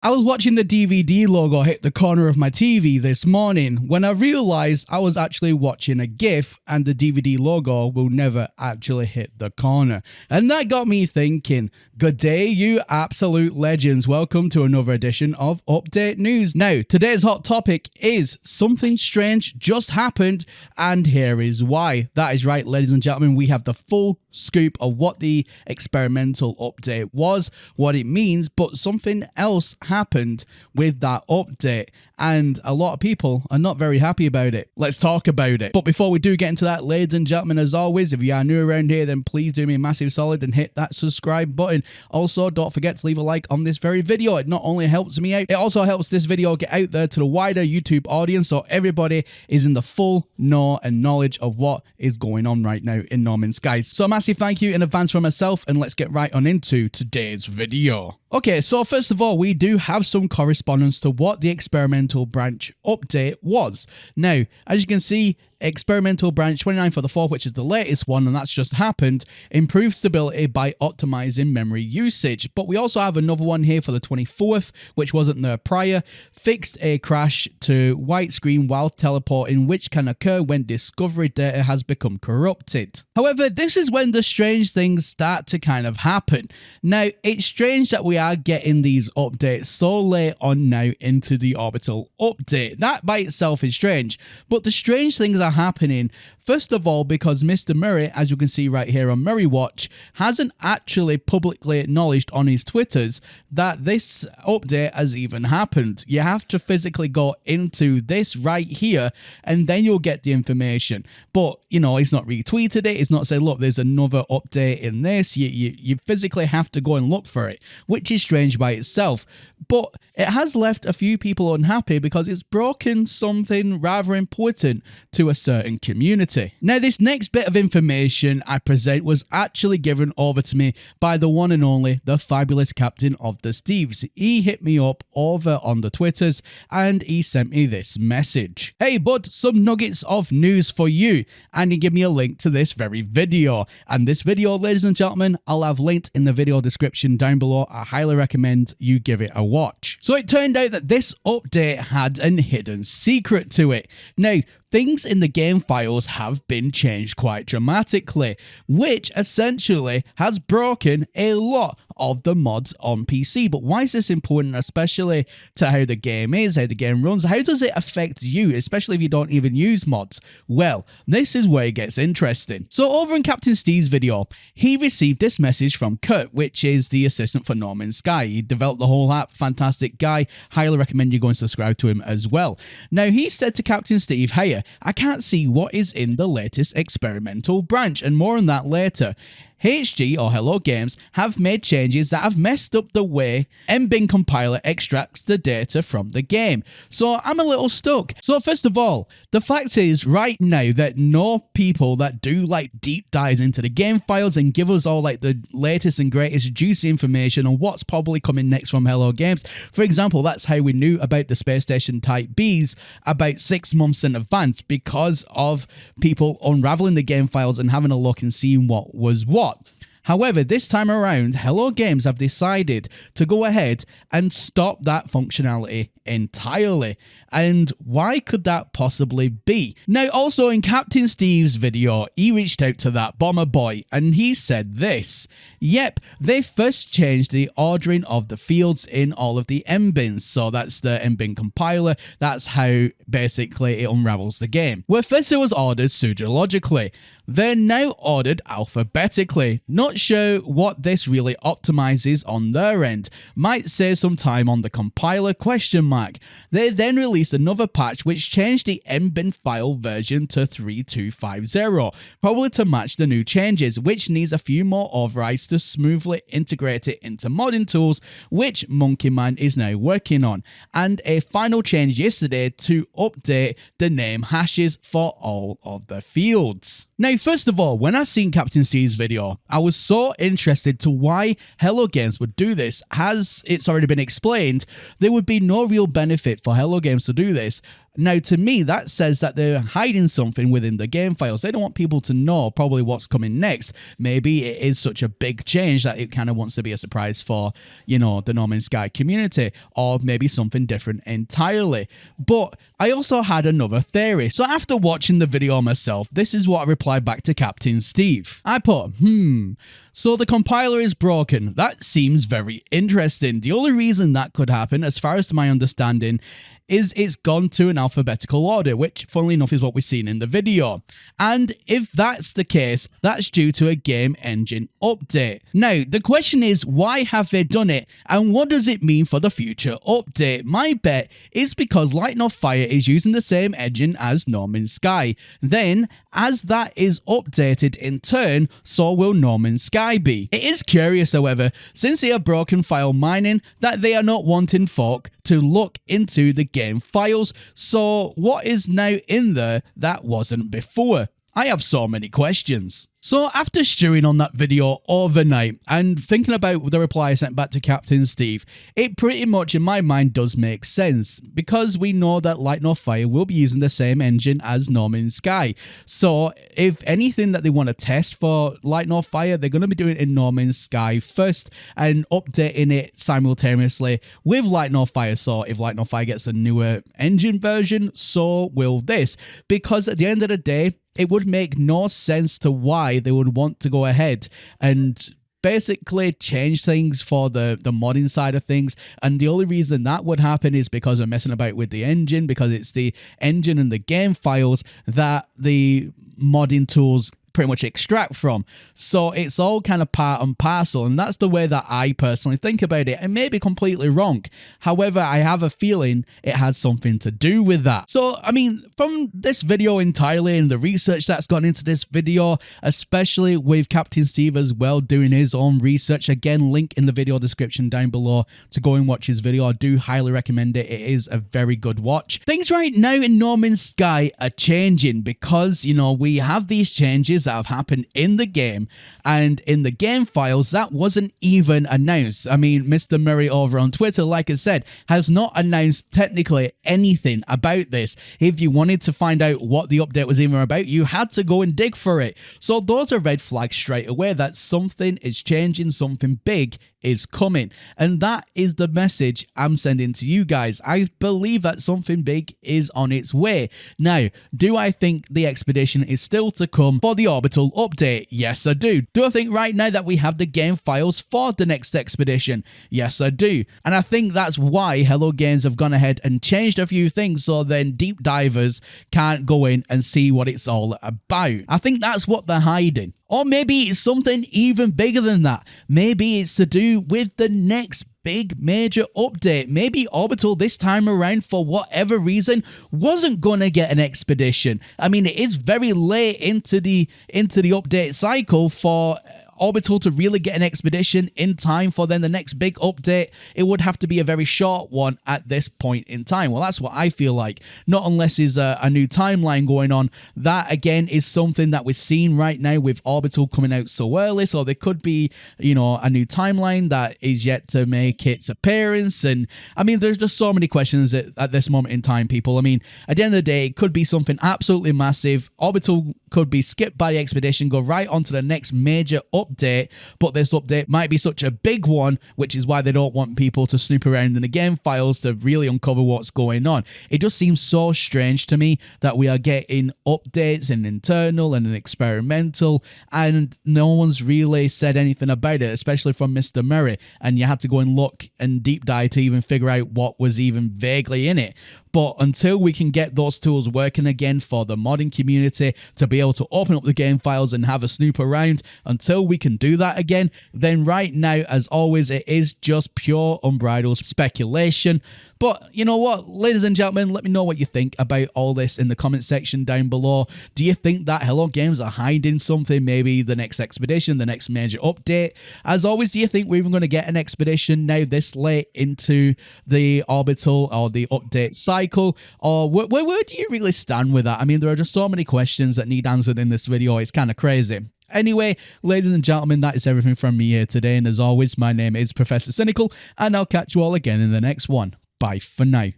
I was watching the DVD logo hit the corner of my TV this morning when I realised I was actually watching a GIF and the DVD logo will never actually hit the corner. And that got me thinking, good day you absolute legends, welcome to another edition of Update News. Now, today's hot topic is something strange just happened and here is why. That is right, ladies and gentlemen, we have the full scoop of what the experimental update was, what it means, but something else happened with that update and a lot of people are not very happy about it. Let's talk about it. But before we do get into that, ladies and gentlemen, as always, if you are new around here, then please do me a massive solid and hit that subscribe button. Also, don't forget to leave a like on this very video. It not only helps me out, it also helps this video get out there to the wider YouTube audience so everybody is in the full know and knowledge of what is going on right now in No Man's Skies. So a massive thank you in advance for myself and let's get right on into today's video. Okay, so first of all, we do have some correspondence to what the experimental branch update was. Now, as you can see, experimental branch 29 for the 4th, which is the latest one, and that's just happened, improved stability by optimizing memory usage. But we also have another one here for the 24th, which wasn't there prior, fixed a crash to white screen while teleporting, which can occur when discovery data has become corrupted. However, this is when the strange things start to kind of happen. Now, it's strange that we are getting these updates so late on now into the orbital update. That by itself is strange, but the strange things are happening first of all because Mr. Murray, as you can see right here on Murray Watch, hasn't actually publicly acknowledged on his Twitters that this update has even happened. You have to physically go into this right here and then you'll get the information. But, you know, he's not retweeted it. He's not said, look, there's another update in this. You physically have to go and look for it, which is strange by itself. But it has left a few people unhappy because it's broken something rather important to a certain community. Now, this next bit of information I present was actually given over to me by the one and only, the fabulous captain of the Steves. He hit me up over on the Twitters and he sent me this message. Hey bud, some nuggets of news for you. And he gave me a link to this very video. And this video, ladies and gentlemen, I'll have linked in the video description down below. I highly recommend you give it a watch. So it turned out that this update had a hidden secret to it. Now, things in the game files have been changed quite dramatically, which essentially has broken a lot of the mods on PC. But why is this important, especially to how the game is, how the game runs? How does it affect you, especially if you don't even use mods? Well, this is where it gets interesting. So over in Captain Steve's video, he received this message from Kurt, which is the assistant for No Man's Sky. He developed the whole app, fantastic guy. Highly recommend you go and subscribe to him as well. Now, he said to Captain Steve, hey, I can't see what is in the latest experimental branch, and more on that later. HG, or Hello Games, have made changes that have messed up the way MBin compiler extracts the data from the game. So I'm a little stuck. So first of all, the fact is right now that no people that do like deep dives into the game files and give us all like the latest and greatest juicy information on what's probably coming next from Hello Games. For example, that's how we knew about the Space Station Type Bs about 6 months in advance because of people unraveling the game files and having a look and seeing what was what. However, this time around, Hello Games have decided to go ahead and stop that functionality entirely. And why could that possibly be? Now, also in Captain Steve's video, he reached out to that bomber boy and he said this. Yep, they first changed the ordering of the fields in all of the MBins. So that's the MBin compiler. That's how basically it unravels the game. Where first it was ordered pseudologically. They're now ordered alphabetically. Not sure what this really optimizes on their end. Might save some time on the compiler ? They then released another patch which changed the MBin file version to 3250, probably to match the new changes, which needs a few more overrides to smoothly integrate it into modding tools, which Monkey Man is now working on, and a final change yesterday to update the name hashes for all of the fields. Now, first of all, when I seen Captain Steve's video, I was so interested to why Hello Games would do this. As it's already been explained, there would be no real benefit for Hello Games to do this Now, to me, that says that they're hiding something within the game files. They don't want people to know probably what's coming next. Maybe it is such a big change that it kind of wants to be a surprise for, the No Man's Sky community, or maybe something different entirely. But I also had another theory. So after watching the video myself, this is what I replied back to Captain Steve. I put, so the compiler is broken. That seems very interesting. The only reason that could happen, as far as to my understanding, is it's gone to an alphabetical order, which, funnily enough, is what we've seen in the video. And if that's the case, that's due to a game engine update. Now, the question is, why have they done it, and what does it mean for the future update? My bet is because Light No Fire is using the same engine as No Man's Sky. Then, as that is updated in turn, so will No Man's Sky be. It is curious, however, since they are broken file mining, that they are not wanting folk to look into the game files. So what is now in there that wasn't before? I have so many questions. So after stewing on that video overnight and thinking about the reply I sent back to Captain Steve, it pretty much in my mind does make sense, because we know that Light No Fire will be using the same engine as No Man's Sky. So if anything that they want to test for Light No Fire, they're going to be doing it in No Man's Sky first and updating it simultaneously with Light No Fire. So if Light No Fire gets a newer engine version, so will this. Because at the end of the day, it would make no sense to why they would want to go ahead and basically change things for the modding side of things. And the only reason that would happen is because they're messing about with the engine, because it's the engine and the game files that the modding tools pretty much extract from. So it's all kind of part and parcel, and that's the way that I personally think about it. I may be completely wrong. However, I have a feeling it has something to do with that. So, I mean, from this video entirely and the research that's gone into this video, especially with Captain Steve as well doing his own research, again, link in the video description down below to go and watch his video. I do highly recommend it. It is a very good watch. Things right now in No Man's Sky are changing because, we have these changes that have happened in the game, and in the game files that wasn't even announced. I mean, Mr. Murray over on Twitter, like I said, has not announced technically anything about this. If you wanted to find out what the update was even about, you had to go and dig for it. So those are red flags straight away that something is changing, something big is coming. And that is the message I'm sending to you guys. I believe that something big is on its way. Now, do I think the expedition is still to come for the orbital update? Yes, I do. Do I think right now that we have the game files for the next expedition? Yes, I do. And I think that's why Hello Games have gone ahead and changed a few things so then deep divers can't go in and see what it's all about. I think that's what they're hiding. Or maybe it's something even bigger than that. Maybe it's to do with the next big major update. Maybe Orbital this time around, for whatever reason, wasn't gonna get an expedition. I mean, it is very late into the update cycle for Orbital to really get an expedition in time for then the next big update. It would have to be a very short one at this point in time. Well, that's what I feel like. Not unless there's a new timeline going on. That, again, is something that we're seeing right now with Orbital coming out so early. So there could be, a new timeline that is yet to make its appearance. And, I mean, there's just so many questions at this moment in time, people. I mean, at the end of the day, it could be something absolutely massive. Orbital could be skipped by the expedition, go right on to the next major update, but this update might be such a big one, which is why they don't want people to snoop around in the game files to really uncover what's going on. It just seems so strange to me that we are getting updates in internal and in experimental, and no one's really said anything about it, especially from Mr. Murray, and you had to go and look and deep dive to even figure out what was even vaguely in it. But until we can get those tools working again for the modding community to be able to open up the game files and have a snoop around, until we can do that again, then right now, as always, it is just pure unbridled speculation. But you know what, ladies and gentlemen, let me know what you think about all this in the comment section down below. Do you think that Hello Games are hiding something, maybe the next expedition, the next major update? As always, do you think we're even going to get an expedition now this late into the orbital or the update cycle? Or where do you really stand with that? I mean, there are just so many questions that need answered in this video. It's kind of crazy. Anyway, ladies and gentlemen, that is everything from me here today. And as always, my name is Professor Cynical, and I'll catch you all again in the next one. Bye for now.